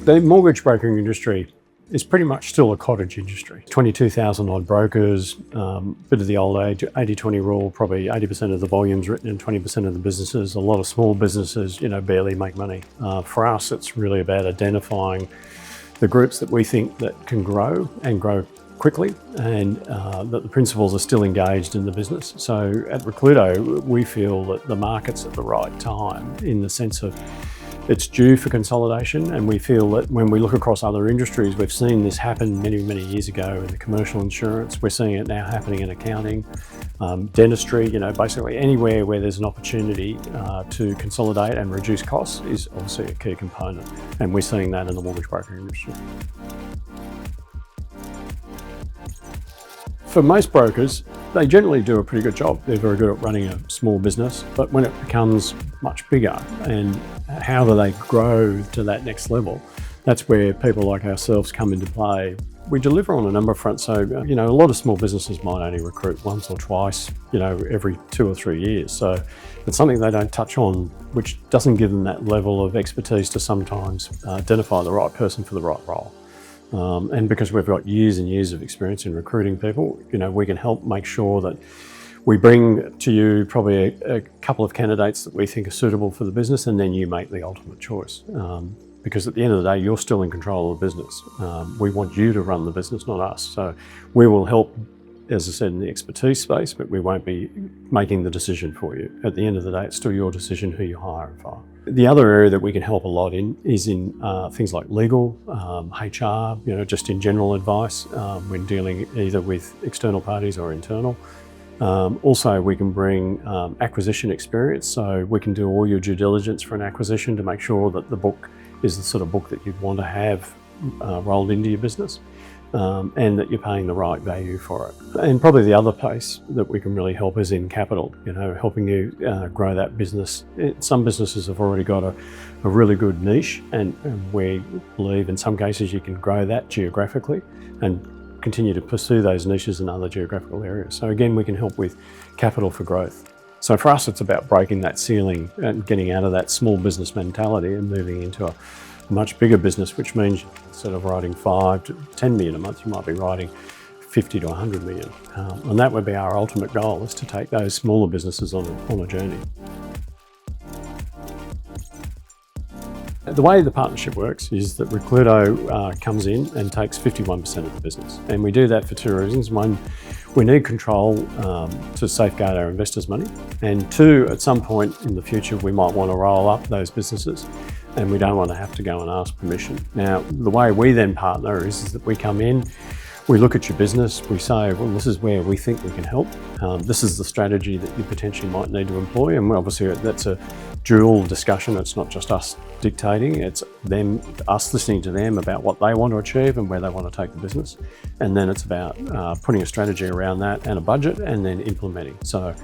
The mortgage brokering industry is pretty much still a cottage industry. 22,000 odd brokers, bit of the old age 80-20 rule, probably 80% of the volume's written in 20% of the businesses. A lot of small businesses, barely make money. For us, it's really about identifying the groups that we think that can grow and grow quickly, and that the principals are still engaged in the business. So at Recludo, we feel that the market's at the right time in the sense of it's due for consolidation, and we feel that when we look across other industries, we've seen this happen many, many years ago in the commercial insurance. We're seeing it now happening in accounting, dentistry, basically anywhere where there's an opportunity to consolidate and reduce costs is obviously a key component. And we're seeing that in the mortgage brokering industry. For most brokers, they generally do a pretty good job. They're very good at running a small business, but when it becomes much bigger and how do they grow to that next level, that's where people like ourselves come into play. We deliver on a number of fronts. So, a lot of small businesses might only recruit once or twice, every 2 or 3 years. So it's something they don't touch on, which doesn't give them that level of expertise to sometimes identify the right person for the right role. And because we've got years and years of experience in recruiting people, we can help make sure that we bring to you probably a couple of candidates that we think are suitable for the business, and then you make the ultimate choice. Because at the end of the day, you're still in control of the business. We want you to run the business, not us. So we will help, as I said, in the expertise space, but we won't be making the decision for you. At the end of the day, it's still your decision who you hire and fire. The other area that we can help a lot in is in things like legal, HR, just in general advice when dealing either with external parties or internal. Also, we can bring acquisition experience, so we can do all your due diligence for an acquisition to make sure that the book is the sort of book that you'd want to have rolled into your business. And that you're paying the right value for it. And probably the other place that we can really help is in capital, helping you grow that business. Some businesses have already got a really good niche, and we believe in some cases you can grow that geographically and continue to pursue those niches in other geographical areas. So again, we can help with capital for growth. So for us, it's about breaking that ceiling and getting out of that small business mentality and moving into a much bigger business, which means instead of writing 5 to 10 million a month, you might be writing 50 to 100 million. And that would be our ultimate goal, is to take those smaller businesses on a journey. The way the partnership works is that Recludo comes in and takes 51% of the business. And we do that for 2 reasons. 1, we need control to safeguard our investors' money. And 2, at some point in the future, we might want to roll up those businesses, and we don't want to have to go and ask permission. Now, the way we then partner is that we come in, we look at your business, we say, well, this is where we think we can help. This is the strategy that you potentially might need to employ. And obviously that's a dual discussion. It's not just us dictating, it's us listening to them about what they want to achieve and where they want to take the business. And then it's about putting a strategy around that and a budget, and then implementing. So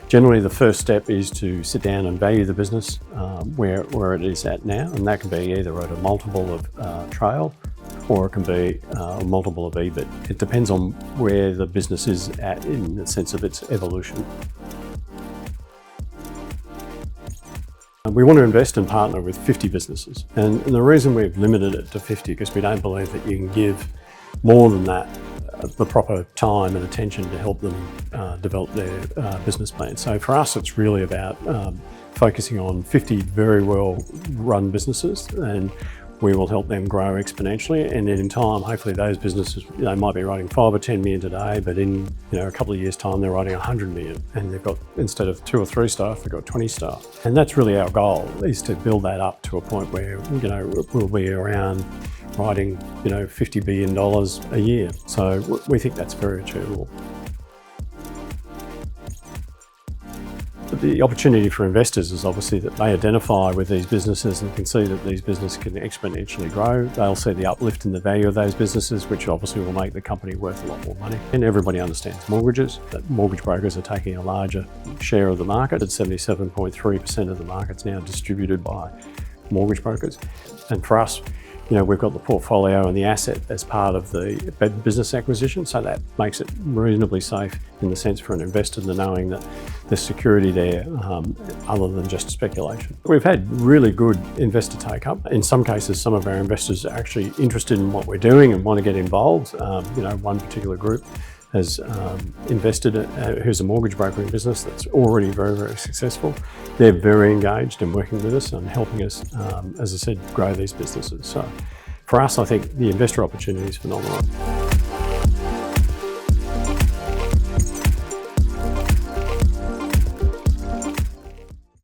generally, the first step is to sit down and value the business where it is at now, and that can be either at a multiple of trail, or it can be a multiple of EBIT. It depends on where the business is at in the sense of its evolution. We want to invest and partner with 50 businesses, and the reason we've limited it to 50 because we don't believe that you can give more than that the proper time and attention to help them develop their business plan. So for us, it's really about focusing on 50 very well run businesses, and we will help them grow exponentially. And then in time, hopefully those businesses, they might be writing 5 or 10 million today, but in a couple of years' time, they're writing 100 million, and they've got, instead of 2 or 3 staff, they've got 20 staff. And that's really our goal, is to build that up to a point where we'll be around writing $50 billion a year. So we think that's very achievable. But the opportunity for investors is obviously that they identify with these businesses and can see that these businesses can exponentially grow. They'll see the uplift in the value of those businesses, which obviously will make the company worth a lot more money. And everybody understands mortgages, that mortgage brokers are taking a larger share of the market. At 77.3% of the market's now distributed by mortgage brokers. And for us, we've got the portfolio and the asset as part of the business acquisition, so that makes it reasonably safe in the sense for an investor to knowing that there's security there other than just speculation. We've had really good investor take-up. In some cases, some of our investors are actually interested in what we're doing and want to get involved. One particular group has invested, who's a mortgage brokering business that's already very, very successful. They're very engaged in working with us and helping us, as I said, grow these businesses. So for us, I think the investor opportunity is phenomenal.